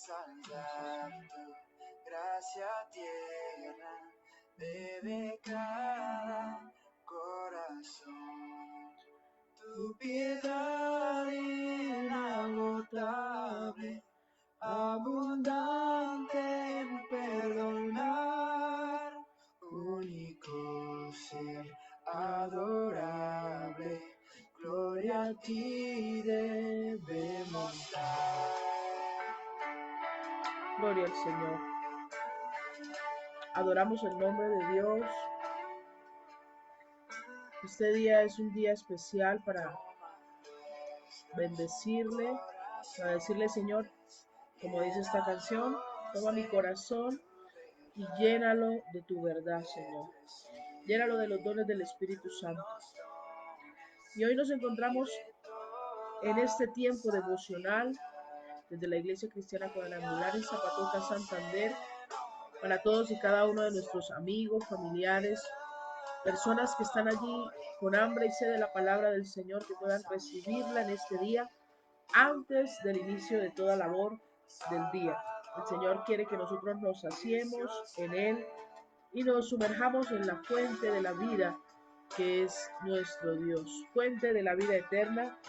salvar tu gracia tierna, bebe cada corazón. Tu piedad inagotable, abundante en perdonar, único ser adorable, gloria a ti debemos dar. Gloria al Señor. Adoramos el nombre de Dios. Este día es un día especial para bendecirle, para decirle, Señor, como dice esta canción, toma mi corazón y llénalo de tu verdad, Señor. Llénalo de los dones del Espíritu Santo. Y hoy nos encontramos en este tiempo devocional desde la Iglesia Cristiana Cuadrangular en Zapatoca, Santander, para todos y cada uno de nuestros amigos, familiares, personas que están allí con hambre y sed de la palabra del Señor, que puedan recibirla en este día antes del inicio de toda labor del día. El Señor quiere que nosotros nos saciemos en Él y nos sumerjamos en la fuente de la vida, que es nuestro Dios. Fuente de la vida eterna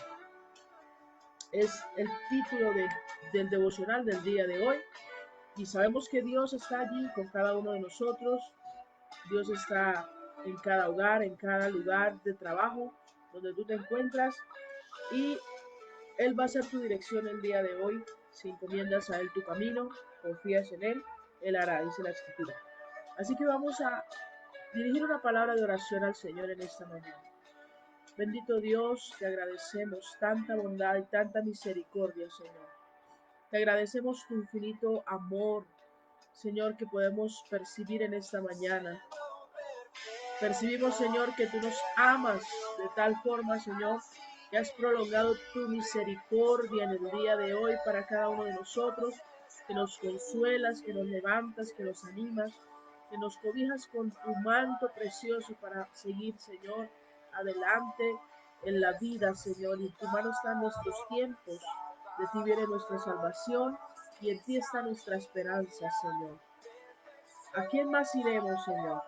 es el título del devocional del día de hoy. Y sabemos que Dios está allí con cada uno de nosotros. Dios está en cada hogar, en cada lugar de trabajo donde tú te encuentras. Y Él va a ser tu dirección el día de hoy. Si encomiendas a Él tu camino, confías en Él hará, dice la Escritura. Así que vamos a dirigir una palabra de oración al Señor en esta mañana. Bendito Dios, te agradecemos tanta bondad y tanta misericordia, Señor. Te agradecemos tu infinito amor, Señor, que podemos percibir en esta mañana. Percibimos, Señor, que tú nos amas de tal forma, Señor, que has prolongado tu misericordia en el día de hoy para cada uno de nosotros, que nos consuelas, que nos levantas, que nos animas, que nos cobijas con tu manto precioso para seguir, Señor, adelante en la vida, Señor. Y en tu mano están nuestros tiempos, de ti viene nuestra salvación y en ti está nuestra esperanza, Señor. ¿A quién más iremos, Señor?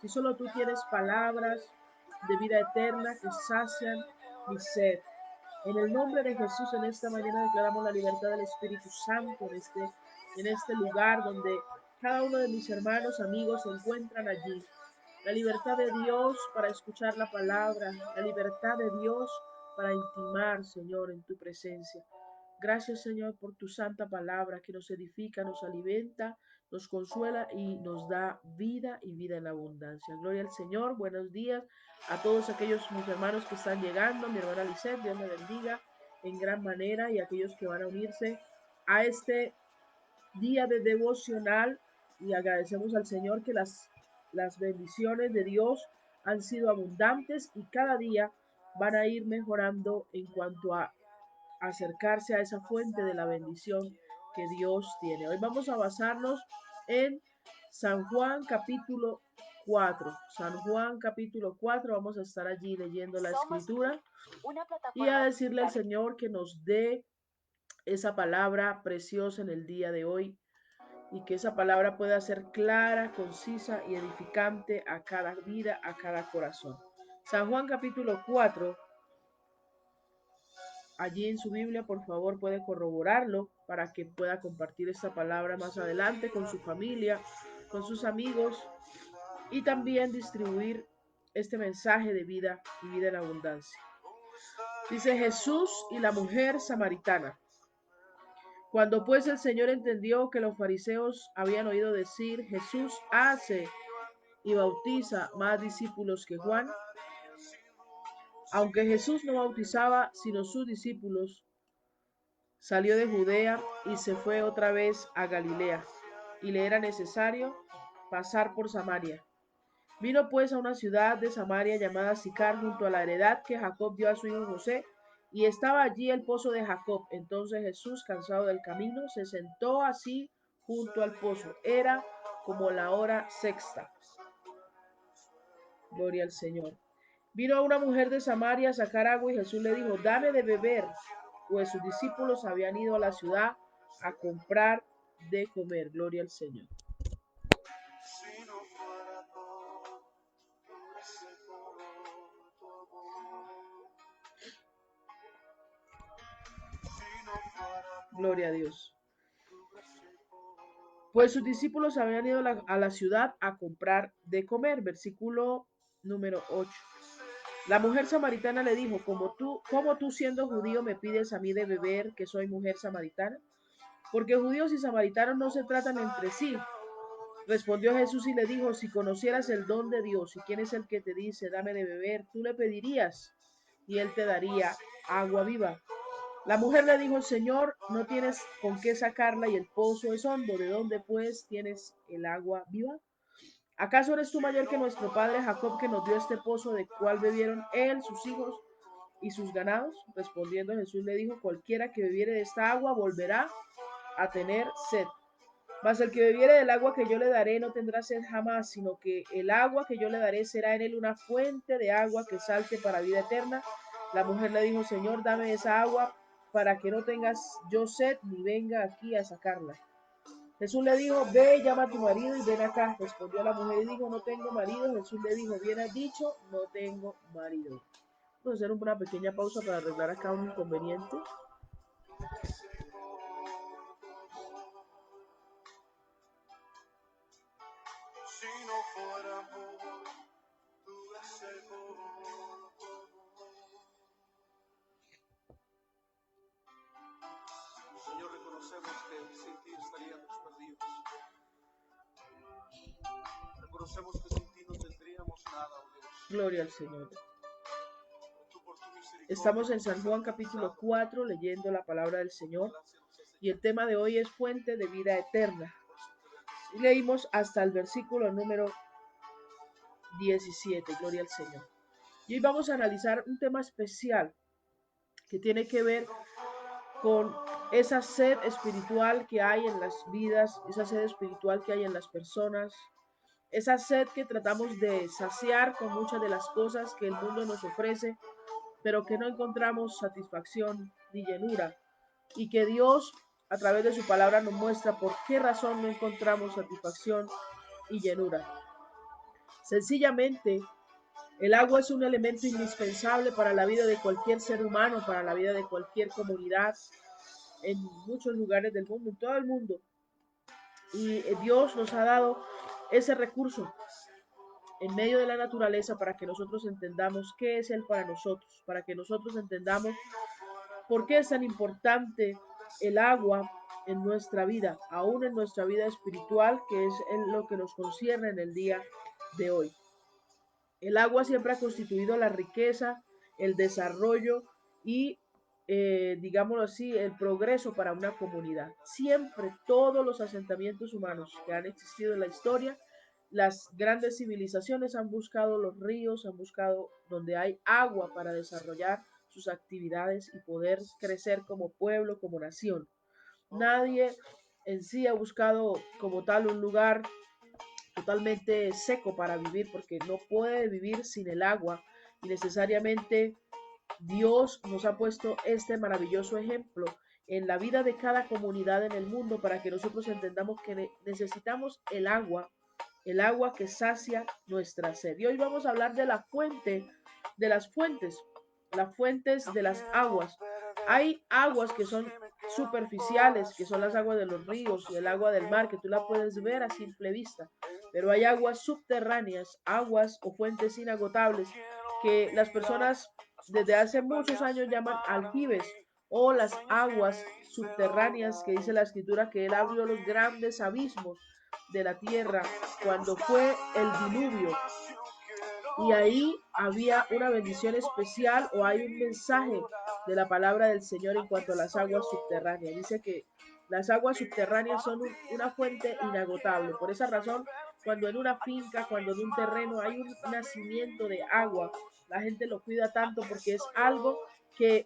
Si solo tú tienes palabras de vida eterna que sacian mi sed. En el nombre de Jesús, en esta mañana declaramos la libertad del Espíritu Santo en este lugar donde cada uno de mis hermanos, amigos se encuentran allí. La libertad de Dios para escuchar la palabra, la libertad de Dios para intimar, Señor, en tu presencia. Gracias, Señor, por tu santa palabra que nos edifica, nos alimenta, nos consuela y nos da vida y vida en abundancia. Gloria al Señor. Buenos días a todos aquellos mis hermanos que están llegando. Mi hermana Lisette, Dios me bendiga en gran manera, y aquellos que van a unirse a este día de devocional. Y agradecemos al Señor que las bendiciones de Dios han sido abundantes y cada día van a ir mejorando en cuanto a acercarse a esa fuente de la bendición que Dios tiene. Hoy vamos a basarnos en San Juan capítulo 4. San Juan capítulo 4, vamos a estar allí leyendo la escritura y a decirle al Señor que nos dé esa palabra preciosa en el día de hoy, y que esa palabra pueda ser clara, concisa y edificante a cada vida, a cada corazón. San Juan capítulo 4, allí en su Biblia, por favor, puede corroborarlo para que pueda compartir esta palabra más adelante con su familia, con sus amigos, y también distribuir este mensaje de vida y vida en abundancia. Dice: Jesús y la mujer samaritana. Cuando pues el Señor entendió que los fariseos habían oído decir: Jesús hace y bautiza más discípulos que Juan, aunque Jesús no bautizaba sino sus discípulos, salió de Judea y se fue otra vez a Galilea, y le era necesario pasar por Samaria. Vino pues a una ciudad de Samaria llamada Sicar, junto a la heredad que Jacob dio a su hijo José, y estaba allí el pozo de Jacob. Entonces Jesús, cansado del camino, se sentó así junto al pozo. Era como la hora sexta. Gloria al Señor. Vino una mujer de Samaria a sacar agua, y Jesús le dijo: dame de beber, pues sus discípulos habían ido a la ciudad a comprar de comer. Gloria al Señor. Si no fuera por tu ese por tu amor. Si no fuera por Gloria a Dios. tu ese por Pues sus discípulos habían ido a la ciudad a comprar de comer. Versículo número 8. La mujer samaritana le dijo, ¿cómo tú siendo judío me pides a mí de beber que soy mujer samaritana? Porque judíos y samaritanos no se tratan entre sí. Respondió Jesús y le dijo, si conocieras el don de Dios y quién es el que te dice, dame de beber, tú le pedirías y él te daría agua viva. La mujer le dijo, Señor, no tienes con qué sacarla y el pozo es hondo. ¿De dónde pues tienes el agua viva? ¿Acaso eres tú mayor que nuestro padre Jacob, que nos dio este pozo de cual bebieron él, sus hijos y sus ganados? Respondiendo Jesús le dijo, cualquiera que bebiere de esta agua volverá a tener sed. Mas el que bebiere del agua que yo le daré no tendrá sed jamás, sino que el agua que yo le daré será en él una fuente de agua que salte para vida eterna. La mujer le dijo, Señor, dame esa agua para que no tengas yo sed ni venga aquí a sacarla. Jesús le dijo, ve, llama a tu marido y ven acá. Respondió la mujer y dijo, no tengo marido. Jesús le dijo, bien has dicho, no tengo marido. Vamos a hacer una pequeña pausa para arreglar acá un inconveniente. si no fuera por tu ese por tu amor. Señor, reconocemos que sin ti estaríamos perdidos. Reconocemos que sin ti no tendríamos nada, oh Dios. Gloria al Señor. Tú por tu misericordia. Estamos en San Juan capítulo 4 leyendo la palabra del Señor y el tema de hoy es fuente de vida eterna. Y leímos hasta el versículo número 17, gloria al Señor. Y hoy vamos a analizar un tema especial que tiene que ver con esa sed espiritual que hay en las vidas, esa sed espiritual que hay en las personas, esa sed que tratamos de saciar con muchas de las cosas que el mundo nos ofrece, pero que no encontramos satisfacción ni llenura, y que Dios a través de su palabra nos muestra por qué razón no encontramos satisfacción y llenura. Sencillamente, el agua es un elemento indispensable para la vida de cualquier ser humano, para la vida de cualquier comunidad, en muchos lugares del mundo, en todo el mundo. Y Dios nos ha dado ese recurso en medio de la naturaleza para que nosotros entendamos qué es Él para nosotros, para que nosotros entendamos por qué es tan importante el agua en nuestra vida, aún en nuestra vida espiritual, que es en lo que nos concierne en el día de hoy. El agua siempre ha constituido la riqueza, el desarrollo y, digámoslo así, el progreso para una comunidad. Siempre todos los asentamientos humanos que han existido en la historia, las grandes civilizaciones han buscado los ríos, han buscado donde hay agua para desarrollar sus actividades y poder crecer como pueblo, como nación. Nadie en sí ha buscado como tal un lugar totalmente seco para vivir, porque no puede vivir sin el agua y necesariamente Dios nos ha puesto este maravilloso ejemplo en la vida de cada comunidad en el mundo para que nosotros entendamos que necesitamos el agua que sacia nuestra sed. Y hoy vamos a hablar de la fuente, de las fuentes de las aguas. Hay aguas que son superficiales, que son las aguas de los ríos y el agua del mar, que tú la puedes ver a simple vista. Pero hay aguas subterráneas, aguas o fuentes inagotables que las personas desde hace muchos años llaman aljibes o las aguas subterráneas, que dice la escritura que él abrió los grandes abismos de la tierra cuando fue el diluvio. Y ahí había una bendición especial o hay un mensaje de la palabra del Señor en cuanto a las aguas subterráneas. Dice que las aguas subterráneas son una fuente inagotable. Por esa razón, cuando en una finca, cuando en un terreno hay un nacimiento de agua, la gente lo cuida tanto porque es algo que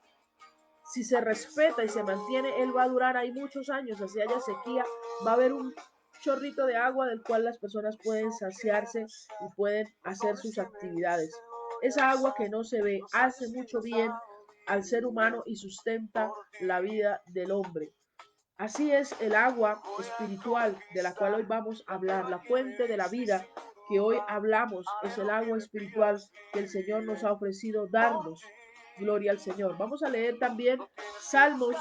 si se respeta y se mantiene, él va a durar ahí muchos años, así haya sequía, va a haber un chorrito de agua del cual las personas pueden saciarse y pueden hacer sus actividades. Esa agua que no se ve hace mucho bien al ser humano y sustenta la vida del hombre. Así es el agua espiritual de la cual hoy vamos a hablar, la fuente de la vida que hoy hablamos es el agua espiritual que el Señor nos ha ofrecido darnos. Gloria al Señor. Vamos a leer también Salmos,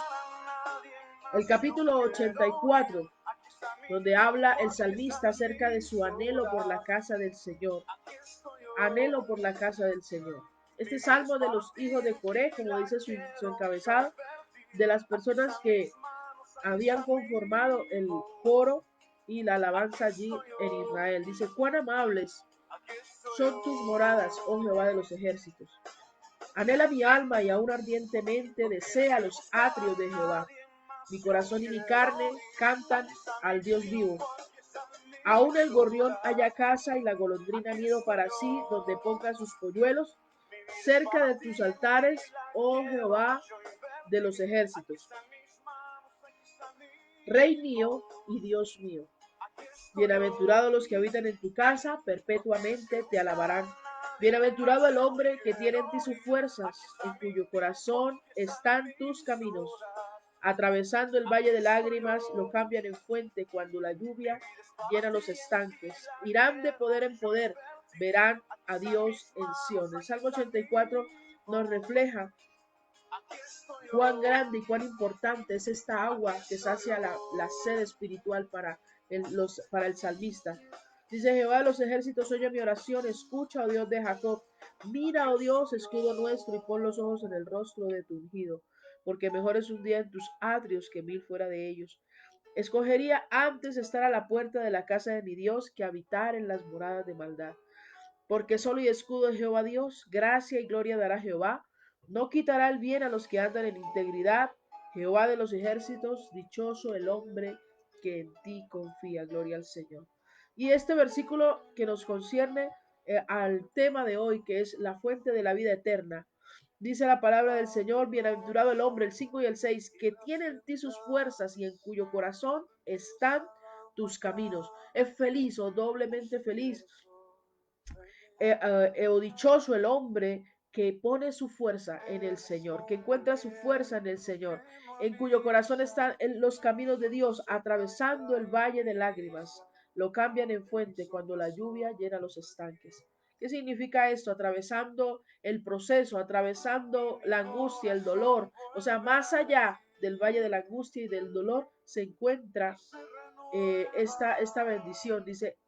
el capítulo 84, donde habla el salmista acerca de su anhelo por la casa del Señor. Anhelo por la casa del Señor. Este salmo de los hijos de Coré, como dice su encabezado, de las personas que habían conformado el coro y la alabanza allí en Israel. Dice, cuán amables son tus moradas, oh Jehová de los ejércitos. Anhela mi alma y aún ardientemente desea los atrios de Jehová. Mi corazón y mi carne cantan al Dios vivo. Aún el gorrión halla casa y la golondrina nido para sí, donde ponga sus polluelos, cerca de tus altares, oh Jehová de los ejércitos. Rey mío y Dios mío. Bienaventurados los que habitan en tu casa, perpetuamente te alabarán. Bienaventurado el hombre que tiene en ti sus fuerzas, en cuyo corazón están tus caminos. Atravesando el valle de lágrimas, lo cambian en fuente cuando la lluvia llena los estanques. Irán de poder en poder, verán a Dios en Sion. El Salmo 84 nos refleja cuán grande y cuán importante es esta agua que sacia la sed espiritual para el salmista. Dice Jehová de los ejércitos, oye mi oración, escucha, oh Dios de Jacob. Mira, oh Dios, escudo nuestro, y pon los ojos en el rostro de tu ungido, porque mejor es un día en tus atrios que 1000 fuera de ellos. Escogería antes estar a la puerta de la casa de mi Dios que habitar en las moradas de maldad. Porque solo y escudo es Jehová Dios, gracia y gloria dará Jehová. No quitará el bien a los que andan en integridad. Jehová de los ejércitos, dichoso el hombre que en ti confía. Gloria al Señor. Y este versículo que nos concierne al tema de hoy, que es la fuente de la vida eterna. Dice la palabra del Señor, bienaventurado el hombre, el 5 y el 6, que tiene en ti sus fuerzas y en cuyo corazón están tus caminos. Es feliz o doblemente feliz o dichoso el hombre que pone su fuerza en el Señor, que encuentra su fuerza en el Señor, en cuyo corazón están los caminos de Dios, atravesando el valle de lágrimas. Lo cambian en fuente cuando la lluvia llena los estanques. ¿Qué significa esto? Atravesando el proceso, atravesando la angustia, el dolor. O sea, más allá del valle de la angustia y del dolor se encuentra esta bendición. Dice,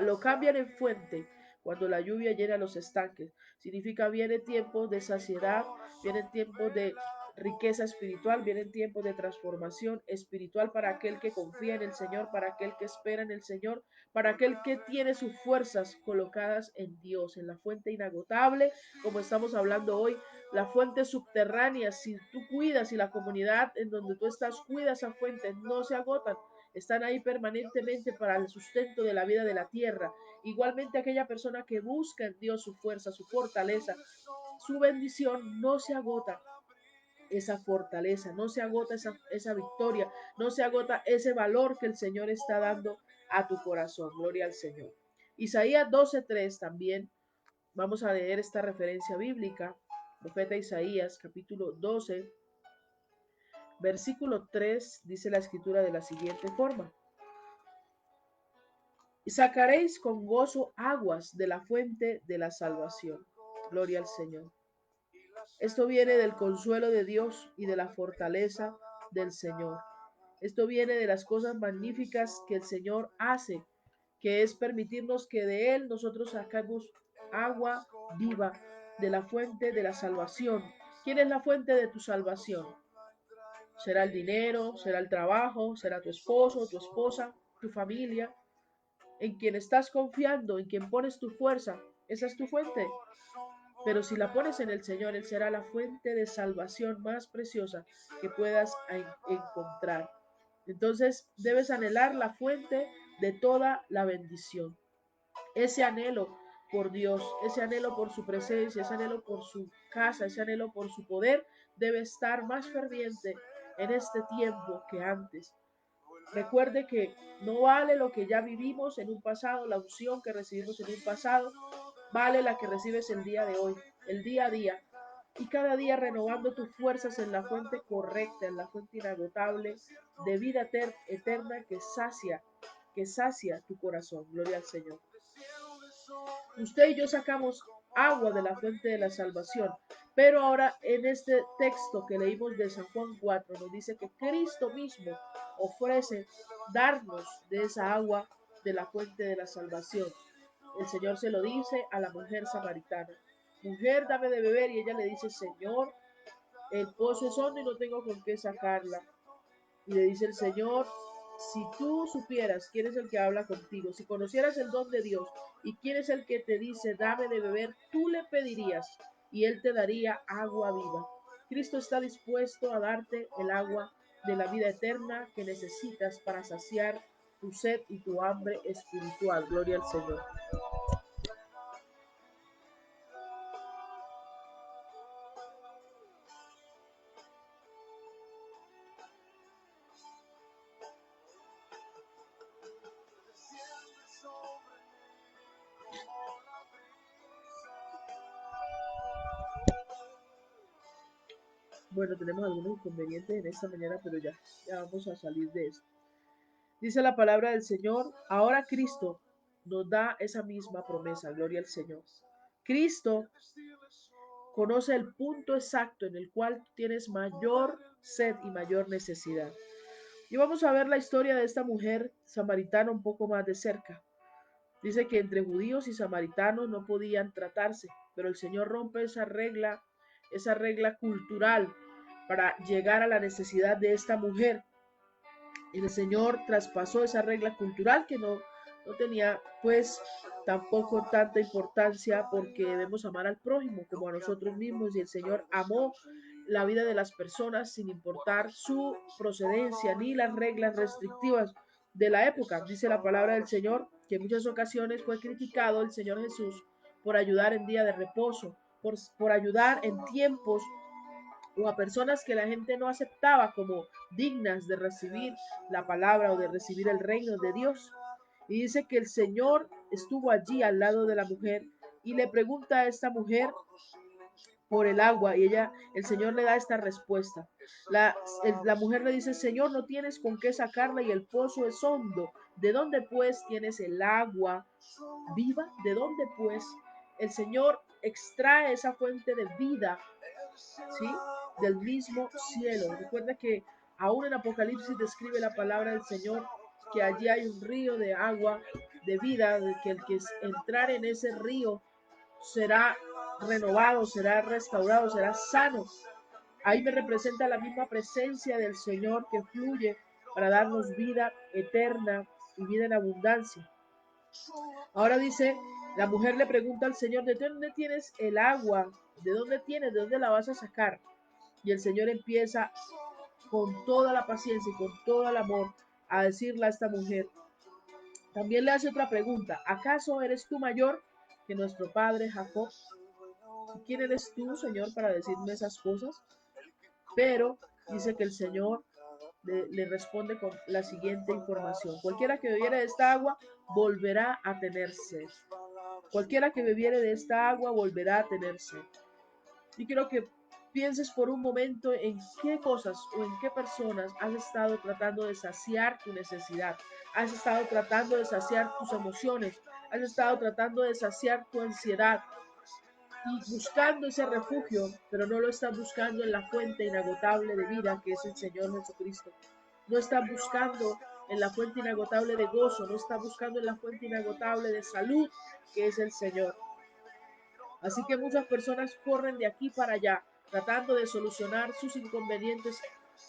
lo cambian en fuente cuando la lluvia llena los estanques. Significa vienen tiempos de saciedad, vienen tiempos de riqueza espiritual, vienen tiempos de transformación espiritual para aquel que confía en el Señor, para aquel que espera en el Señor, para aquel que tiene sus fuerzas colocadas en Dios, en la fuente inagotable, como estamos hablando hoy, la fuente subterránea. Si tú cuidas y la comunidad en donde tú estás cuida esa fuente, no se agotan, están ahí permanentemente para el sustento de la vida de la tierra. Igualmente aquella persona que busca en Dios su fuerza, su fortaleza, su bendición, no se agota esa fortaleza, no se agota esa victoria, no se agota ese valor que el Señor está dando a tu corazón. Gloria al Señor. Isaías 12:3 también, vamos a leer esta referencia bíblica, profeta Isaías, capítulo 12, versículo 3, dice la escritura de la siguiente forma. Y sacaréis con gozo aguas de la fuente de la salvación. Gloria al Señor. Esto viene del consuelo de Dios y de la fortaleza del Señor. Esto viene de las cosas magníficas que el Señor hace, que es permitirnos que de Él nosotros sacamos agua viva de la fuente de la salvación. ¿Quién es la fuente de tu salvación? ¿Será el dinero? ¿Será el trabajo? ¿Será tu esposo, tu esposa, tu familia? En quien estás confiando, en quien pones tu fuerza, esa es tu fuente. Pero si la pones en el Señor, Él será la fuente de salvación más preciosa que puedas encontrar. Entonces debes anhelar la fuente de toda la bendición. Ese anhelo por Dios, ese anhelo por su presencia, ese anhelo por su casa, ese anhelo por su poder, debe estar más ferviente en este tiempo que antes. Recuerde que no vale lo que ya vivimos en un pasado, la unción que recibimos en un pasado, vale la que recibes el día de hoy, el día a día. y cada día renovando tus fuerzas en la fuente correcta, en la fuente inagotable de vida eterna que sacia tu corazón. Gloria al Señor. Usted y yo sacamos agua de la fuente de la salvación, pero ahora en este texto que leímos de San Juan 4 nos dice que Cristo mismo ofrece darnos de esa agua de la fuente de la salvación. El Señor se lo dice a la mujer samaritana: mujer, dame de beber. Y ella le dice: Señor, el pozo es hondo y no tengo con qué sacarla. Y le dice el Señor: si tú supieras quién es el que habla contigo, si conocieras el don de Dios y quién es el que te dice dame de beber, tú le pedirías y él te daría agua viva. Cristo está dispuesto a darte el agua de la vida eterna que necesitas para saciar tu sed y tu hambre espiritual. Gloria al Señor. Bueno, tenemos algunos inconvenientes en esta mañana, pero ya vamos a salir de esto. Dice la palabra del Señor: ahora Cristo nos da esa misma promesa. Gloria al Señor. Cristo conoce el punto exacto en el cual tienes mayor sed y mayor necesidad. Y vamos a ver la historia de esta mujer samaritana un poco más de cerca. Dice que entre judíos y samaritanos no podían tratarse, pero el Señor rompe esa regla cultural para llegar a la necesidad de esta mujer. Y el Señor traspasó esa regla cultural que no tenía pues tampoco tanta importancia, porque debemos amar al prójimo como a nosotros mismos, y el Señor amó la vida de las personas sin importar su procedencia ni las reglas restrictivas de la época. Dice la palabra del Señor que en muchas ocasiones fue criticado el Señor Jesús por ayudar en día de reposo, por ayudar en tiempos o a personas que la gente no aceptaba como dignas de recibir la palabra o de recibir el reino de Dios. Y dice que el Señor estuvo allí al lado de la mujer y le pregunta a esta mujer por el agua, y el Señor le da esta respuesta. La mujer le dice: Señor, no tienes con qué sacarla y el pozo es hondo. ¿De dónde pues tienes el agua viva? ¿De dónde pues el Señor extrae esa fuente de vida? ¿Sí? Del mismo cielo. Recuerda que aún en Apocalipsis describe la palabra del Señor que allí hay un río de agua de vida, de que el que entrar en ese río será renovado, será restaurado, será sano. Ahí me representa la misma presencia del Señor que fluye para darnos vida eterna y vida en abundancia. Ahora dice, la mujer le pregunta al Señor: ¿de dónde tienes el agua? ¿De dónde tienes? ¿De dónde la vas a sacar? Y el Señor empieza con toda la paciencia y con todo el amor a decirle a esta mujer. También le hace otra pregunta: ¿acaso eres tú mayor que nuestro padre Jacob? ¿Y quién eres tú, Señor, para decirme esas cosas? Pero dice que el Señor le responde con la siguiente información: cualquiera que bebiere de esta agua volverá a tener sed. Cualquiera que bebiere de esta agua volverá a tener sed. Y quiero que pienses por un momento en qué cosas o en qué personas has estado tratando de saciar tu necesidad, has estado tratando de saciar tus emociones, has estado tratando de saciar tu ansiedad y buscando ese refugio, pero no lo estás buscando en la fuente inagotable de vida que es el Señor Jesucristo. No estás buscando en la fuente inagotable de gozo, no estás buscando en la fuente inagotable de salud que es el Señor. Así que muchas personas corren de aquí para allá, tratando de solucionar sus inconvenientes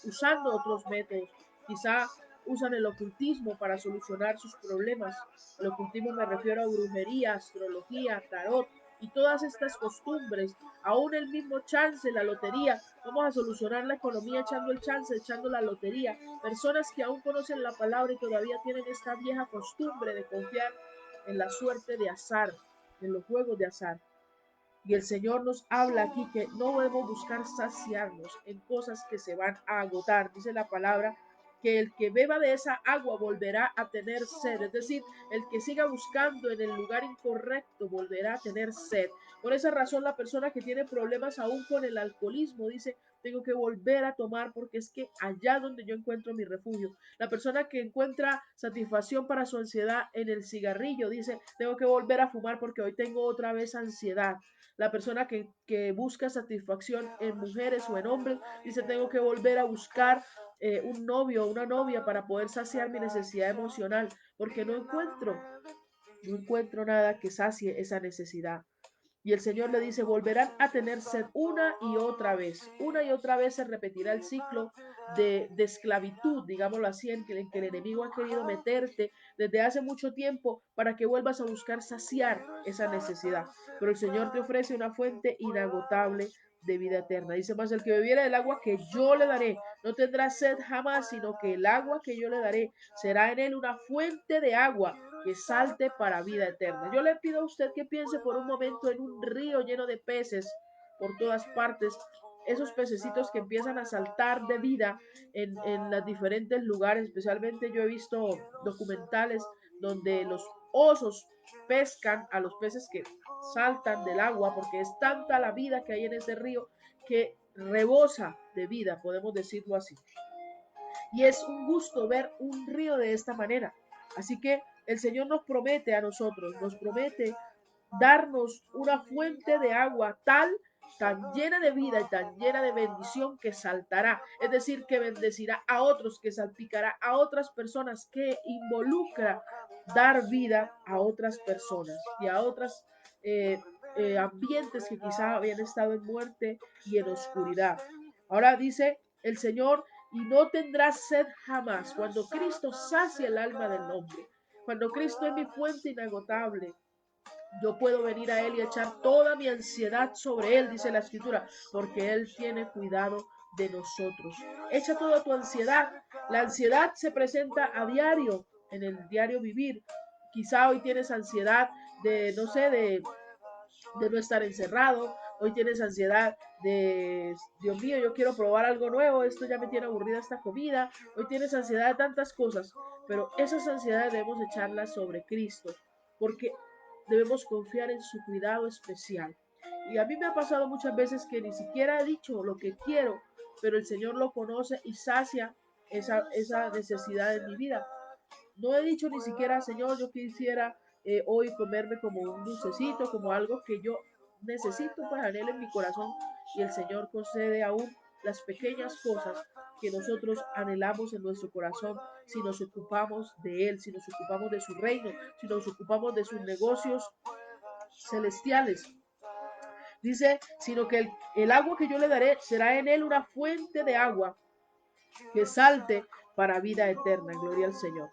usando otros métodos. Quizá usan el ocultismo para solucionar sus problemas. El ocultismo me refiero a brujería, astrología, tarot y todas estas costumbres. Aún el mismo chance, la lotería. Vamos a solucionar la economía echando el chance, echando la lotería. Personas que aún conocen la palabra y todavía tienen esta vieja costumbre de confiar en la suerte de azar, en los juegos de azar. Y el Señor nos habla aquí que no debemos buscar saciarnos en cosas que se van a agotar. Dice la palabra que el que beba de esa agua volverá a tener sed. Es decir, el que siga buscando en el lugar incorrecto volverá a tener sed. Por esa razón, la persona que tiene problemas aún con el alcoholismo dice, tengo que volver a tomar porque es que allá donde yo encuentro mi refugio. La persona que encuentra satisfacción para su ansiedad en el cigarrillo dice, tengo que volver a fumar porque hoy tengo otra vez ansiedad. La persona que busca satisfacción en mujeres o en hombres dice, tengo que volver a buscar un novio o una novia para poder saciar mi necesidad emocional porque no encuentro nada que sacie esa necesidad. Y el Señor le dice, volverán a tener sed una y otra vez se repetirá el ciclo de esclavitud, digámoslo así, en que el enemigo ha querido meterte desde hace mucho tiempo para que vuelvas a buscar saciar esa necesidad. Pero el Señor te ofrece una fuente inagotable de vida eterna. Dice más, el que bebiera del agua que yo le daré, no tendrá sed jamás, sino que el agua que yo le daré será en él una fuente de agua que salte para vida eterna. Yo le pido a usted que piense por un momento en un río lleno de peces por todas partes, esos pececitos que empiezan a saltar de vida en los diferentes lugares. Especialmente yo he visto documentales donde los osos pescan a los peces que saltan del agua porque es tanta la vida que hay en ese río que rebosa de vida, podemos decirlo así. Y es un gusto ver un río de esta manera. Así que el Señor nos promete a nosotros, nos promete darnos una fuente de agua tan llena de vida y tan llena de bendición que saltará, es decir, que bendecirá a otros, que salpicará a otras personas, que involucra dar vida a otras personas y a otras ambientes que quizá habían estado en muerte y en oscuridad. Ahora dice el Señor, y no tendrás sed jamás. Cuando Cristo sacia el alma del hombre, cuando Cristo es mi fuente inagotable, yo puedo venir a Él y echar toda mi ansiedad sobre Él, dice la Escritura, porque Él tiene cuidado de nosotros. Echa toda tu ansiedad. La ansiedad se presenta a diario, en el diario vivir. Quizá hoy tienes ansiedad de, no sé, de no estar encerrado. Hoy tienes ansiedad de, Dios mío, yo quiero probar algo nuevo, esto ya me tiene aburrida esta comida. Hoy tienes ansiedad de tantas cosas, pero esas ansiedades debemos echarlas sobre Cristo, porque debemos confiar en su cuidado especial. Y a mí me ha pasado muchas veces que ni siquiera he dicho lo que quiero, pero el Señor lo conoce y sacia esa necesidad en mi vida. No he dicho ni siquiera, Señor, yo quisiera hoy comerme como un dulcecito, como algo que yo necesito, pues anhelo en mi corazón. Y el Señor concede aún las pequeñas cosas que nosotros anhelamos en nuestro corazón si nos ocupamos de Él, si nos ocupamos de su reino, si nos ocupamos de sus negocios celestiales. Dice, sino que el agua que yo le daré será en Él una fuente de agua que salte para vida eterna. Gloria al Señor.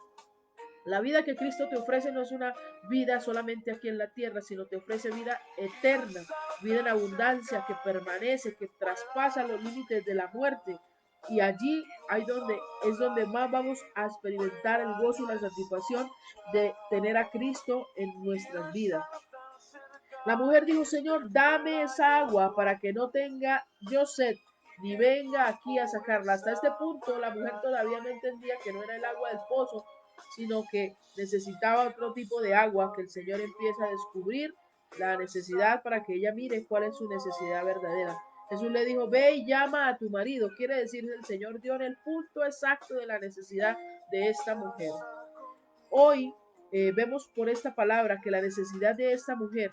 La vida que Cristo te ofrece no es una vida solamente aquí en la tierra, sino te ofrece vida eterna, vida en abundancia que permanece, que traspasa los límites de la muerte. Y allí es donde más vamos a experimentar el gozo y la satisfacción de tener a Cristo en nuestras vidas. La mujer dijo, Señor, dame esa agua para que no tenga yo sed, ni venga aquí a sacarla. Hasta este punto la mujer todavía no entendía que no era el agua del pozo, sino que necesitaba otro tipo de agua, que el Señor empieza a descubrir la necesidad para que ella mire cuál es su necesidad verdadera. Jesús le dijo, ve y llama a tu marido. Quiere decir, el Señor dio en el punto exacto de la necesidad de esta mujer. Hoy vemos por esta palabra que la necesidad de esta mujer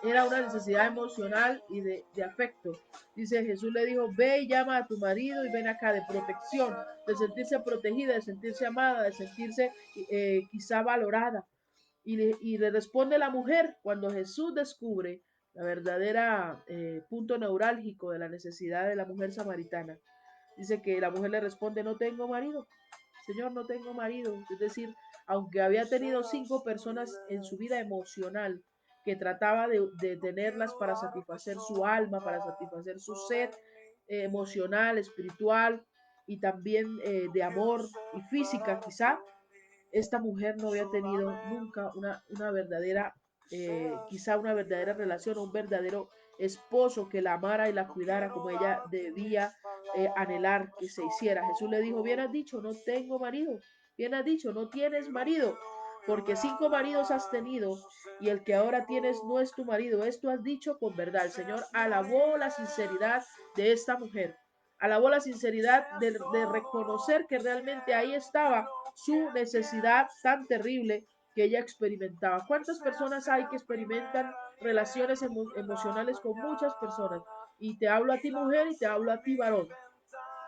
era una necesidad emocional y de afecto. Dice, Jesús le dijo, ve y llama a tu marido y ven acá, de protección, de sentirse protegida, de sentirse amada, de sentirse quizá valorada. Y le responde la mujer cuando Jesús descubre la verdadera punto neurálgico de la necesidad de la mujer samaritana. Dice que la mujer le responde, no tengo marido. Señor, no tengo marido. Es decir, aunque había tenido 5 personas en su vida emocional que trataba de tenerlas para satisfacer su alma, para satisfacer su sed emocional, espiritual y también de amor y física, quizá, esta mujer no había tenido nunca una verdadera, quizá una verdadera relación, un verdadero esposo que la amara y la cuidara como ella debía anhelar que se hiciera. Jesús le dijo, bien has dicho, no tengo marido. Bien has dicho, no tienes marido, porque 5 maridos has tenido y el que ahora tienes no es tu marido. Esto has dicho con verdad. El Señor alabó la sinceridad de esta mujer. Alabó la sinceridad de reconocer que realmente ahí estaba su necesidad tan terrible que ella experimentaba. ¿Cuántas personas hay que experimentan relaciones emocionales con muchas personas? Y te hablo a ti mujer y te hablo a ti varón.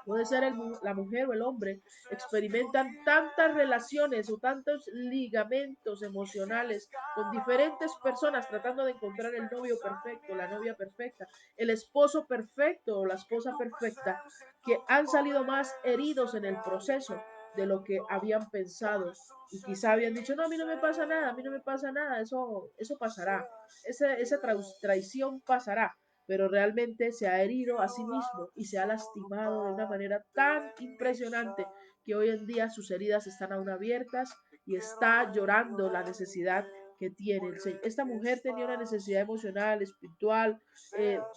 Puede ser la mujer o el hombre, experimentan tantas relaciones o tantos ligamentos emocionales con diferentes personas tratando de encontrar el novio perfecto, la novia perfecta, el esposo perfecto o la esposa perfecta, que han salido más heridos en el proceso de lo que habían pensado y quizá habían dicho, no, a mí no me pasa nada, a mí no me pasa nada, eso pasará, esa traición pasará, pero realmente se ha herido a sí mismo y se ha lastimado de una manera tan impresionante que hoy en día sus heridas están aún abiertas y está llorando la necesidad que tiene. Esta mujer tenía una necesidad emocional, espiritual,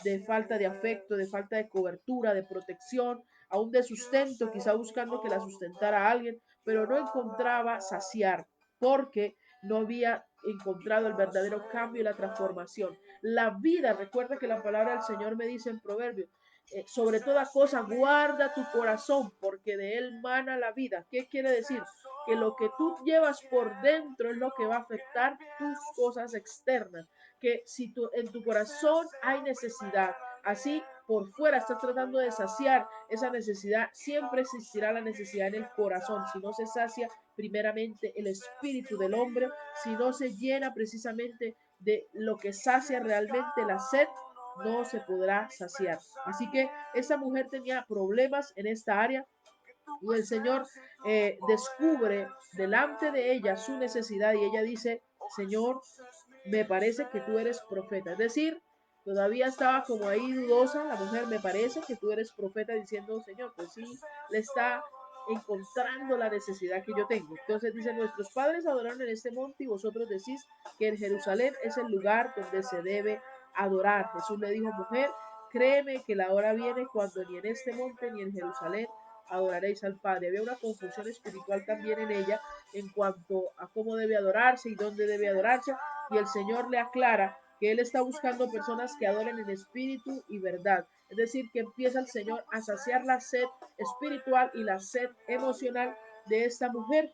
de falta de afecto, de falta de cobertura, de protección, aún de sustento, quizá buscando que la sustentara a alguien, pero no encontraba saciar porque no había encontrado el verdadero cambio y la transformación. La vida, recuerda que la palabra del Señor me dice en Proverbios, sobre toda cosa guarda tu corazón porque de él mana la vida. ¿Qué quiere decir? Que lo que tú llevas por dentro es lo que va a afectar tus cosas externas. Que si en tu corazón hay necesidad, así por fuera estás tratando de saciar esa necesidad, siempre existirá la necesidad en el corazón. Si no se sacia primeramente el espíritu del hombre, si no se llena precisamente de lo que sacia realmente la sed, no se podrá saciar. Así que esta mujer tenía problemas en esta área y el Señor descubre delante de ella su necesidad y ella dice, Señor, me parece que tú eres profeta. Es decir, todavía estaba como ahí dudosa la mujer, me parece que tú eres profeta diciendo, Señor, pues sí, le está encontrando la necesidad que yo tengo. Entonces dice, nuestros padres adoraron en este monte y vosotros decís que en Jerusalén es el lugar donde se debe adorar. Jesús le dijo, mujer, créeme que la hora viene cuando ni en este monte ni en Jerusalén adoraréis al Padre. Había una confusión espiritual también en ella en cuanto a cómo debe adorarse y dónde debe adorarse, y el Señor le aclara que Él está buscando personas que adoren en espíritu y verdad. Es decir, que empieza el Señor a saciar la sed espiritual y la sed emocional de esta mujer.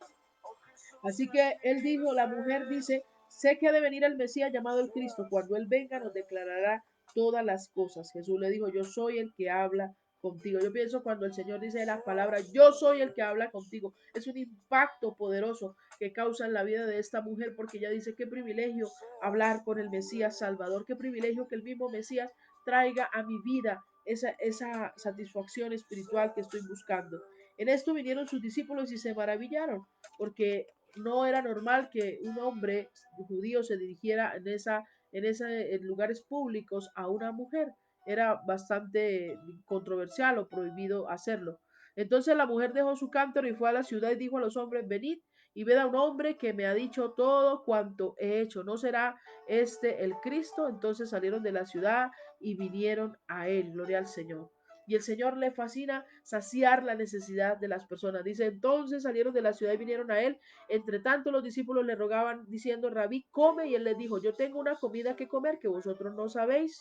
Así que Él dijo, la mujer dice, sé que ha de venir el Mesías llamado el Cristo. Cuando Él venga nos declarará todas las cosas. Jesús le dijo, yo soy el que habla contigo. Yo pienso cuando el Señor dice las palabras, yo soy el que habla contigo, es un impacto poderoso que causa en la vida de esta mujer, porque ella dice, qué privilegio hablar con el Mesías Salvador, qué privilegio que el mismo Mesías traiga a mi vida esa satisfacción espiritual que estoy buscando. En esto vinieron sus discípulos y se maravillaron, porque no era normal que un hombre judío se dirigiera en lugares públicos a una mujer. Era bastante controversial o prohibido hacerlo. Entonces la mujer dejó su cántaro y fue a la ciudad y dijo a los hombres, venid y ved a un hombre que me ha dicho todo cuanto he hecho. ¿No será este el Cristo? Entonces salieron de la ciudad y vinieron a él. Gloria al Señor. Y el Señor le fascina saciar la necesidad de las personas. Dice, entonces salieron de la ciudad y vinieron a él. Entre tanto los discípulos le rogaban diciendo, Rabí, come. Y él les dijo, yo tengo una comida que comer que vosotros no sabéis.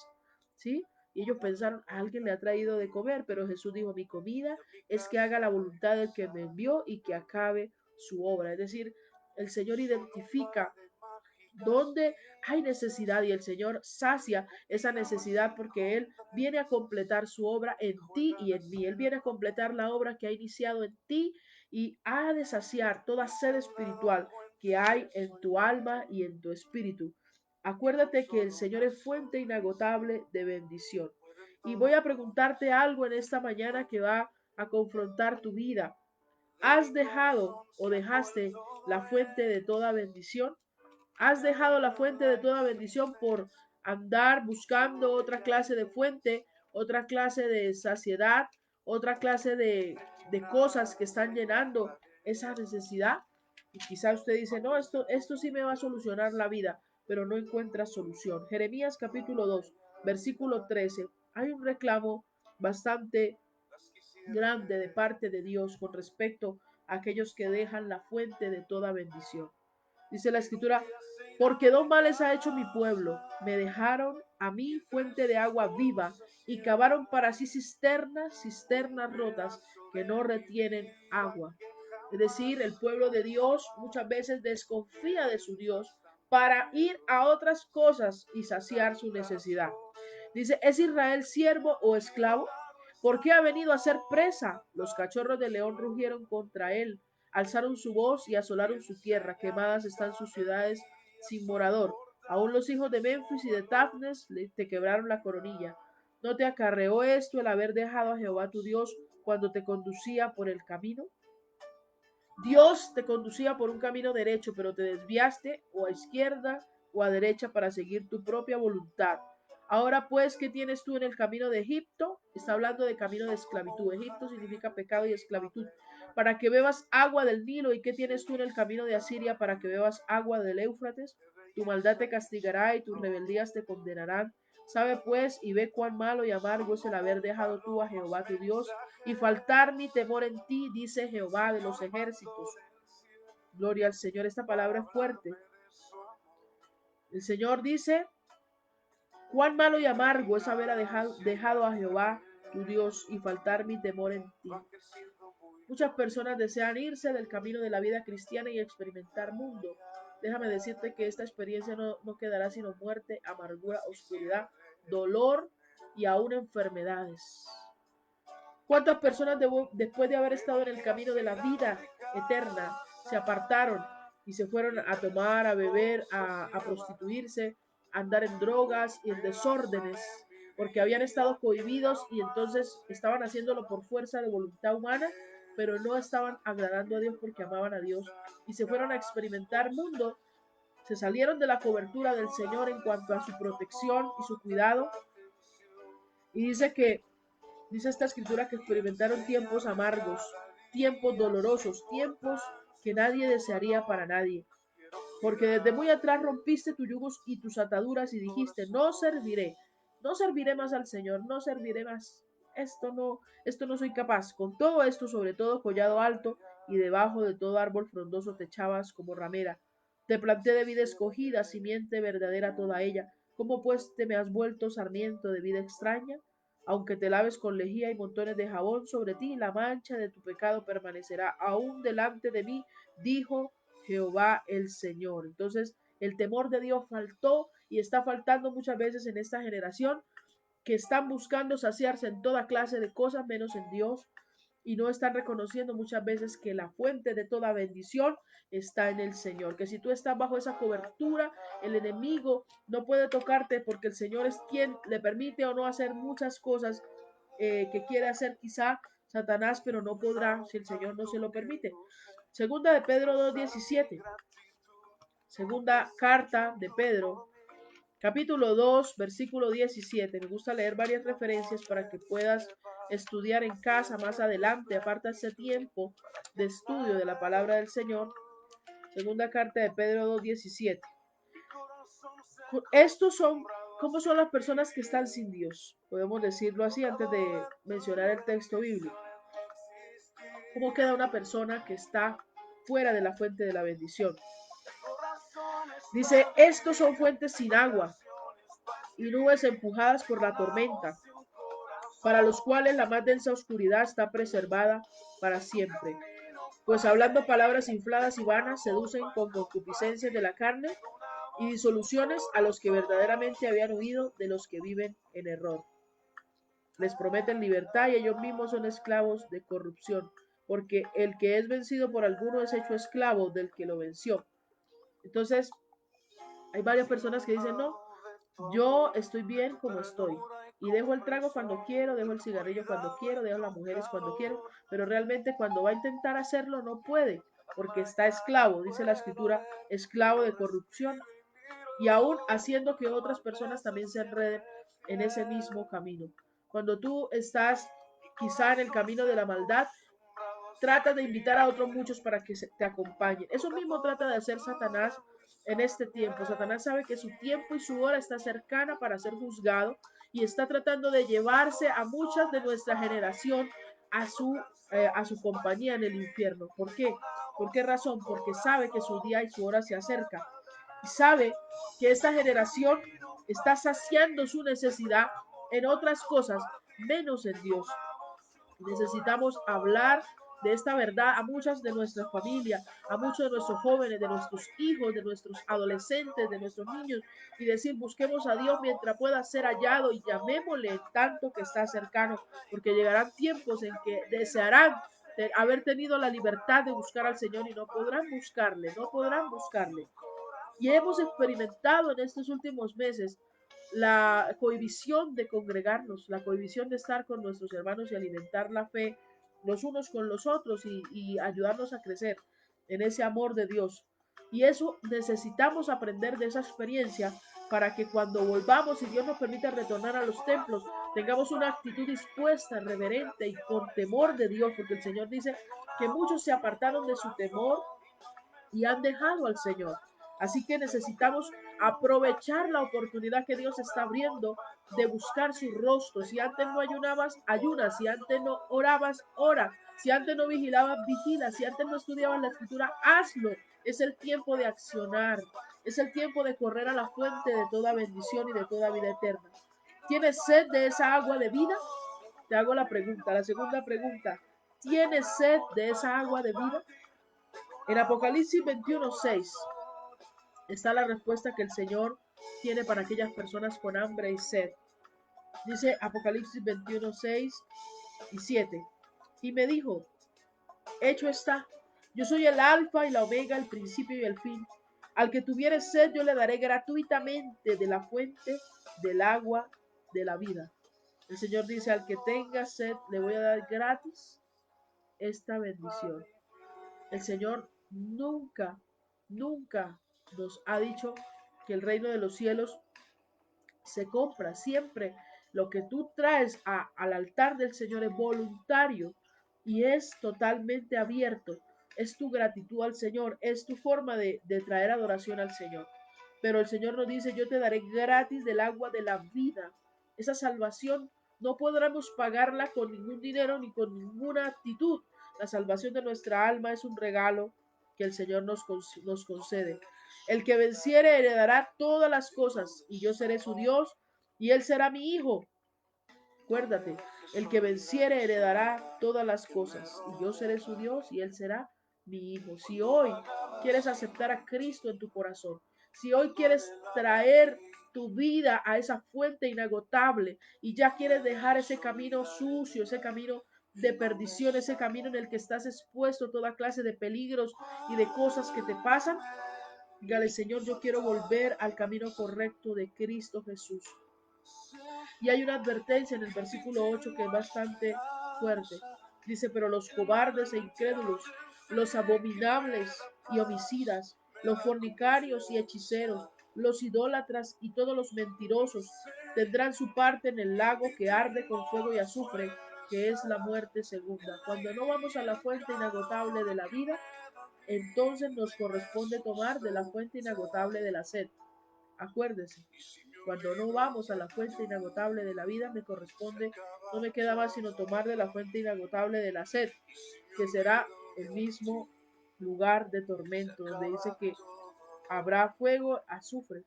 ¿Sí? Y ellos pensaron, alguien le ha traído de comer, pero Jesús dijo, mi comida es que haga la voluntad del que me envió y que acabe su obra. Es decir, el Señor identifica donde hay necesidad y el Señor sacia esa necesidad porque Él viene a completar su obra en ti y en mí. Él viene a completar la obra que ha iniciado en ti y ha de saciar toda sed espiritual que hay en tu alma y en tu espíritu. Acuérdate que el Señor es fuente inagotable de bendición. Y voy a preguntarte algo en esta mañana que va a confrontar tu vida. ¿Has dejado o dejaste la fuente de toda bendición? ¿Has dejado la fuente de toda bendición por andar buscando otra clase de fuente, otra clase de saciedad, otra clase de cosas que están llenando esa necesidad? Y quizá usted dice, no, esto sí me va a solucionar la vida, pero no encuentra solución. Jeremías capítulo 2, versículo 13. Hay un reclamo bastante grande de parte de Dios con respecto a aquellos que dejan la fuente de toda bendición. Dice la escritura, porque dos males ha hecho mi pueblo, me dejaron a mí fuente de agua viva y cavaron para sí cisternas rotas que no retienen agua. Es decir, el pueblo de Dios muchas veces desconfía de su Dios para ir a otras cosas y saciar su necesidad. Dice, ¿es Israel siervo o esclavo? ¿Por qué ha venido a ser presa? Los cachorros de león rugieron contra él, alzaron su voz y asolaron su tierra. Quemadas están sus ciudades sin morador. Aún los hijos de Memphis y de Tafnes te quebraron la coronilla. ¿No te acarreó esto el haber dejado a Jehová tu Dios cuando te conducía por el camino? Dios te conducía por un camino derecho, pero te desviaste o a izquierda o a derecha para seguir tu propia voluntad. Ahora pues, ¿qué tienes tú en el camino de Egipto? Está hablando de camino de esclavitud. Egipto significa pecado y esclavitud. Para que bebas agua del Nilo. ¿Y qué tienes tú en el camino de Asiria para que bebas agua del Éufrates? Tu maldad te castigará y tus rebeldías te condenarán. Sabe pues y ve cuán malo y amargo es el haber dejado tú a Jehová tu Dios y faltar mi temor en ti, dice Jehová de los ejércitos. Gloria al Señor. Esta palabra es fuerte. El Señor dice, cuán malo y amargo es haber dejado a Jehová tu Dios y faltar mi temor en ti. Muchas personas desean irse del camino de la vida cristiana y experimentar mundo. Déjame decirte que esta experiencia no quedará sino muerte, amargura, oscuridad, dolor y aún enfermedades. ¿Cuántas personas después de haber estado en el camino de la vida eterna se apartaron y se fueron a tomar, a beber, a prostituirse, a andar en drogas y en desórdenes? Porque habían estado cohibidos y entonces estaban haciéndolo por fuerza de voluntad humana, pero no estaban agradando a Dios porque amaban a Dios y se fueron a experimentar mundo. Se salieron de la cobertura del Señor en cuanto a su protección y su cuidado. Y dice esta escritura que experimentaron tiempos amargos, tiempos dolorosos, tiempos que nadie desearía para nadie. Porque desde muy atrás rompiste tus yugos y tus ataduras y dijiste, no serviré más al Señor, no serviré más. Esto no soy capaz. Con todo esto, sobre todo collado alto y debajo de todo árbol frondoso te echabas como ramera. Te planté de vida escogida, simiente verdadera toda ella. ¿Cómo pues te me has vuelto sarmiento de vida extraña? Aunque te laves con lejía y montones de jabón sobre ti, la mancha de tu pecado permanecerá aún delante de mí, dijo Jehová el Señor. Entonces, el temor de Dios faltó y está faltando muchas veces en esta generación que están buscando saciarse en toda clase de cosas menos en Dios y no están reconociendo muchas veces que la fuente de toda bendición está en el Señor, que si tú estás bajo esa cobertura, el enemigo no puede tocarte porque el Señor es quien le permite o no hacer muchas cosas que quiere hacer quizá Satanás, pero no podrá si el Señor no se lo permite. Segunda de Pedro 2:17. Segunda carta de Pedro, capítulo 2, versículo 17. Me gusta leer varias referencias para que puedas estudiar en casa más adelante. Aparta ese tiempo de estudio de la palabra del Señor. Segunda carta de Pedro 2:17. ¿Cómo son las personas que están sin Dios? Podemos decirlo así antes de mencionar el texto bíblico. ¿Cómo queda una persona que está fuera de la fuente de la bendición? Dice, estos son fuentes sin agua y nubes empujadas por la tormenta, para los cuales la más densa oscuridad está preservada para siempre. Pues hablando palabras infladas y vanas, seducen con concupiscencias de la carne y disoluciones a los que verdaderamente habían huido de los que viven en error. Les prometen libertad y ellos mismos son esclavos de corrupción, porque el que es vencido por alguno es hecho esclavo del que lo venció. Entonces, hay varias personas que dicen, no, yo estoy bien como estoy. Y dejo el trago cuando quiero, dejo el cigarrillo cuando quiero, dejo las mujeres cuando quiero, pero realmente cuando va a intentar hacerlo no puede, porque está esclavo, dice la escritura, esclavo de corrupción, y aún haciendo que otras personas también se enreden en ese mismo camino. Cuando tú estás quizá en el camino de la maldad, trata de invitar a otros muchos para que te acompañen. Eso mismo trata de hacer Satanás en este tiempo. Satanás sabe que su tiempo y su hora está cercana para ser juzgado y está tratando de llevarse a muchas de nuestra generación a su compañía en el infierno. ¿Por qué? ¿Por qué razón? Porque sabe que su día y su hora se acerca y sabe que esta generación está saciando su necesidad en otras cosas menos en Dios. Necesitamos hablar de esta verdad a muchas de nuestras familias, a muchos de nuestros jóvenes, de nuestros hijos, de nuestros adolescentes, de nuestros niños, y decir, busquemos a Dios mientras pueda ser hallado y llamémosle tanto que está cercano, porque llegarán tiempos en que desearán haber tenido la libertad de buscar al Señor y no podrán buscarle, no podrán buscarle. Y hemos experimentado en estos últimos meses la cohibición de congregarnos, la cohibición de estar con nuestros hermanos y alimentar la fe los unos con los otros y ayudarnos a crecer en ese amor de Dios. Y eso necesitamos aprender de esa experiencia para que cuando volvamos y Dios nos permita retornar a los templos, tengamos una actitud dispuesta, reverente y con temor de Dios, porque el Señor dice que muchos se apartaron de su temor y han dejado al Señor. Así que necesitamos aprovechar la oportunidad que Dios está abriendo de buscar su rostro. Si antes no ayunabas, ayuna. Si antes no orabas, ora. Si antes no vigilabas, vigila. Si antes no estudiabas la escritura, hazlo. Es el tiempo de accionar. Es el tiempo de correr a la fuente de toda bendición y de toda vida eterna. ¿Tienes sed de esa agua de vida? Te hago la pregunta, la segunda pregunta. ¿Tienes sed de esa agua de vida? En Apocalipsis 21:6 está la respuesta que el Señor tiene para aquellas personas con hambre y sed. Dice Apocalipsis 21:6 y 7. Y me dijo, hecho está, yo soy el alfa y la omega, el principio y el fin. Al que tuviere sed, yo le daré gratuitamente de la fuente del agua de la vida. El Señor dice, al que tenga sed, le voy a dar gratis esta bendición. El Señor nunca nos ha dicho que el reino de los cielos se compra. Siempre lo que tú traes al altar del Señor es voluntario y es totalmente abierto. Es tu gratitud al Señor, es tu forma de traer adoración al Señor. Pero el Señor nos dice, yo te daré gratis del agua de la vida. Esa salvación no podremos pagarla con ningún dinero ni con ninguna actitud. La salvación de nuestra alma es un regalo que el Señor nos concede. El que venciere heredará todas las cosas, y yo seré su Dios, y él será mi hijo. Acuérdate, el que venciere heredará todas las cosas, y yo seré su Dios, y él será mi hijo. Si hoy quieres aceptar a Cristo en tu corazón, si hoy quieres traer tu vida a esa fuente inagotable y ya quieres dejar ese camino sucio, ese camino de perdición, ese camino en el que estás expuesto a toda clase de peligros y de cosas que te pasan, dígale, Señor, yo quiero volver al camino correcto de Cristo Jesús. Y hay una advertencia en el versículo 8 que es bastante fuerte. Dice, pero los cobardes e incrédulos, los abominables y homicidas, los fornicarios y hechiceros, los idólatras y todos los mentirosos tendrán su parte en el lago que arde con fuego y azufre, que es la muerte segunda. Cuando no vamos a la fuente inagotable de la vida, entonces nos corresponde tomar de la fuente inagotable de la sed. Acuérdese, cuando no vamos a la fuente inagotable de la vida, no me queda más sino tomar de la fuente inagotable de la sed, que será el mismo lugar de tormento, donde dice que habrá fuego, azufre.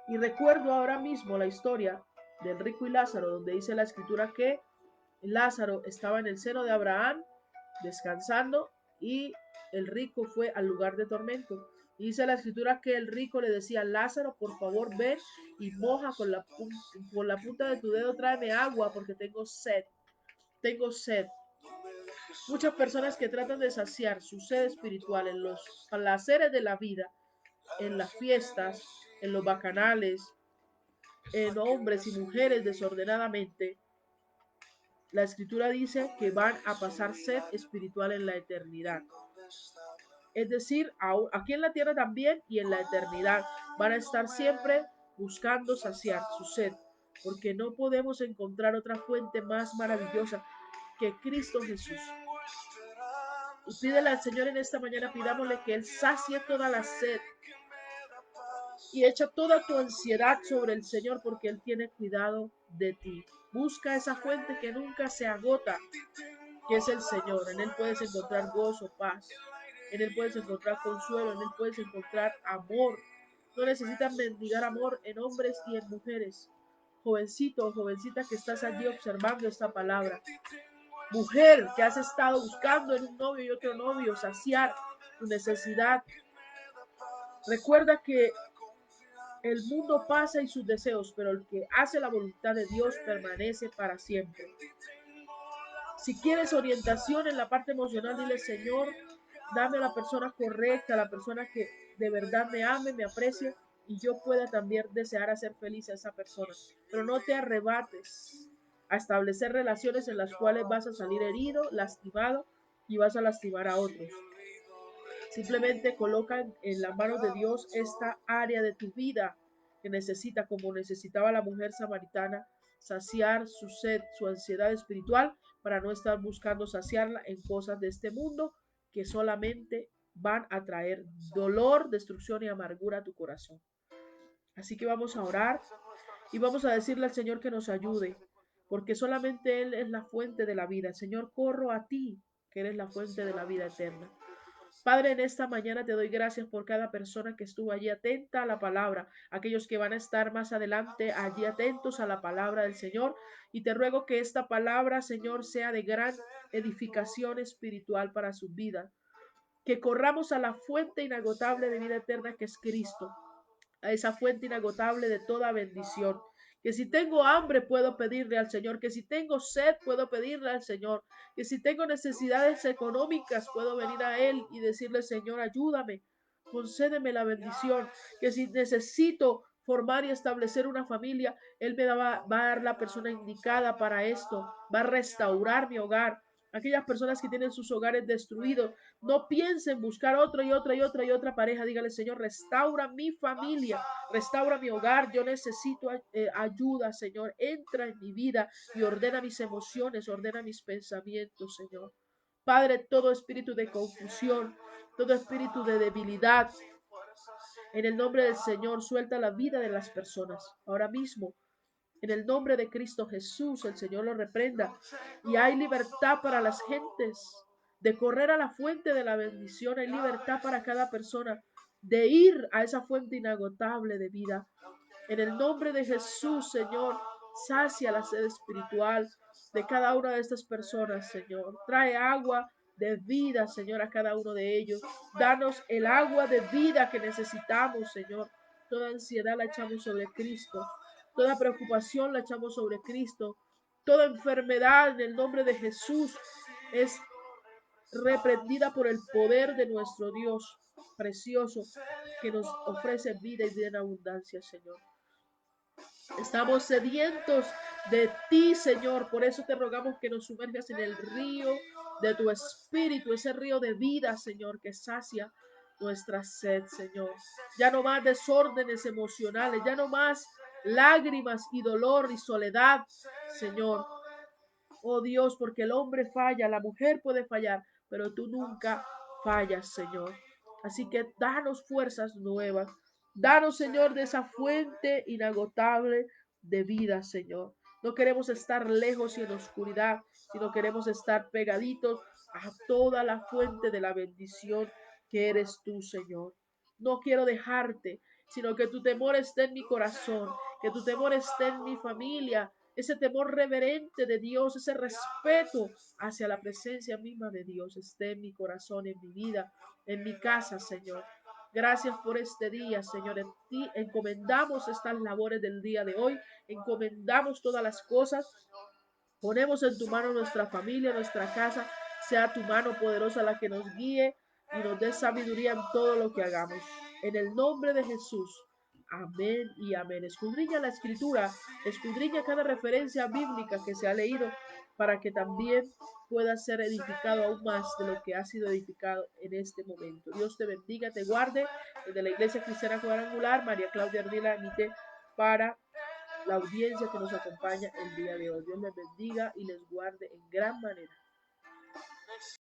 Y recuerdo ahora mismo la historia del rico y Lázaro, donde dice la escritura que Lázaro estaba en el seno de Abraham descansando y el rico fue al lugar de tormento. Y dice la escritura que el rico le decía, Lázaro, por favor ven y moja con la punta de tu dedo, tráeme agua porque tengo sed, tengo sed. Muchas personas que tratan de saciar su sed espiritual en los placeres de la vida, en las fiestas, en los bacanales, en hombres y mujeres desordenadamente, la escritura dice que van a pasar sed espiritual en la eternidad. Es decir, aquí en la tierra también y en la eternidad van a estar siempre buscando saciar su sed, porque no podemos encontrar otra fuente más maravillosa que Cristo Jesús. Y pídele al Señor en esta mañana, pidámosle que Él sacie toda la sed y echa toda tu ansiedad sobre el Señor porque Él tiene cuidado de ti. Busca esa fuente que nunca se agota, que es el Señor. En Él puedes encontrar gozo, paz. En Él puedes encontrar consuelo. En Él puedes encontrar amor. No necesitas mendigar amor en hombres y en mujeres. Jovencito o jovencita que estás allí observando esta palabra. Mujer que has estado buscando en un novio y otro novio saciar tu necesidad. Recuerda que el mundo pasa y sus deseos, pero el que hace la voluntad de Dios permanece para siempre. Si quieres orientación en la parte emocional, dile, Señor, dame la persona correcta, la persona que de verdad me ame, me aprecie y yo pueda también desear hacer feliz a esa persona. Pero no te arrebates a establecer relaciones en las cuales vas a salir herido, lastimado y vas a lastimar a otros. Simplemente coloca en las manos de Dios esta área de tu vida que necesita, como necesitaba la mujer samaritana, saciar su sed, su ansiedad espiritual, para no estar buscando saciarla en cosas de este mundo que solamente van a traer dolor, destrucción y amargura a tu corazón. Así que vamos a orar y vamos a decirle al Señor que nos ayude, porque solamente Él es la fuente de la vida. Señor, corro a ti, que eres la fuente de la vida eterna. Padre, en esta mañana te doy gracias por cada persona que estuvo allí atenta a la palabra, aquellos que van a estar más adelante allí atentos a la palabra del Señor. Y te ruego que esta palabra, Señor, sea de gran edificación espiritual para su vida. Que corramos a la fuente inagotable de vida eterna que es Cristo, a esa fuente inagotable de toda bendición. Que si tengo hambre puedo pedirle al Señor, que si tengo sed puedo pedirle al Señor, que si tengo necesidades económicas puedo venir a Él y decirle, Señor, ayúdame, concédeme la bendición, que si necesito formar y establecer una familia, Él me va a dar la persona indicada para esto, va a restaurar mi hogar. Aquellas personas que tienen sus hogares destruidos, no piensen buscar otra y otra y otra y otra pareja. Dígale, Señor, restaura mi familia, restaura mi hogar. Yo necesito ayuda, Señor. Entra en mi vida y ordena mis emociones, ordena mis pensamientos, Señor. Padre, todo espíritu de confusión, todo espíritu de debilidad, en el nombre del Señor, suelta la vida de las personas. Ahora mismo, en el nombre de Cristo Jesús, el Señor lo reprenda. Y hay libertad para las gentes de correr a la fuente de la bendición. Hay libertad para cada persona de ir a esa fuente inagotable de vida. En el nombre de Jesús, Señor, sacia la sed espiritual de cada una de estas personas, Señor. Trae agua de vida, Señor, a cada uno de ellos. Danos el agua de vida que necesitamos, Señor. Toda ansiedad la echamos sobre Cristo. Toda preocupación la echamos sobre Cristo. Toda enfermedad en el nombre de Jesús es reprendida por el poder de nuestro Dios precioso que nos ofrece vida y vida en abundancia, Señor. Estamos sedientos de ti, Señor. Por eso te rogamos que nos sumerjas en el río de tu espíritu, ese río de vida, Señor, que sacia nuestra sed, Señor. Ya no más desórdenes emocionales, ya no más lágrimas y dolor y soledad, Señor. Oh Dios, porque el hombre falla, la mujer puede fallar, pero tú nunca fallas, Señor. Así que danos fuerzas nuevas. Danos, Señor, de esa fuente inagotable de vida, Señor. No queremos estar lejos y en oscuridad, sino queremos estar pegaditos a toda la fuente de la bendición que eres tú, Señor. No quiero dejarte, sino que tu temor esté en mi corazón, que tu temor esté en mi familia, ese temor reverente de Dios, ese respeto hacia la presencia misma de Dios esté en mi corazón, en mi vida, en mi casa, Señor. Gracias por este día, Señor. En ti encomendamos estas labores del día de hoy, encomendamos todas las cosas, ponemos en tu mano nuestra familia, nuestra casa, sea tu mano poderosa la que nos guíe y nos dé sabiduría en todo lo que hagamos. En el nombre de Jesús. Amén y amén. Escudriña la escritura, escudriña cada referencia bíblica que se ha leído para que también pueda ser edificado aún más de lo que ha sido edificado en este momento. Dios te bendiga, te guarde. Desde la Iglesia Cristiana Cuadrangular, María Claudia Ardila emite para la audiencia que nos acompaña el día de hoy. Dios les bendiga y les guarde en gran manera.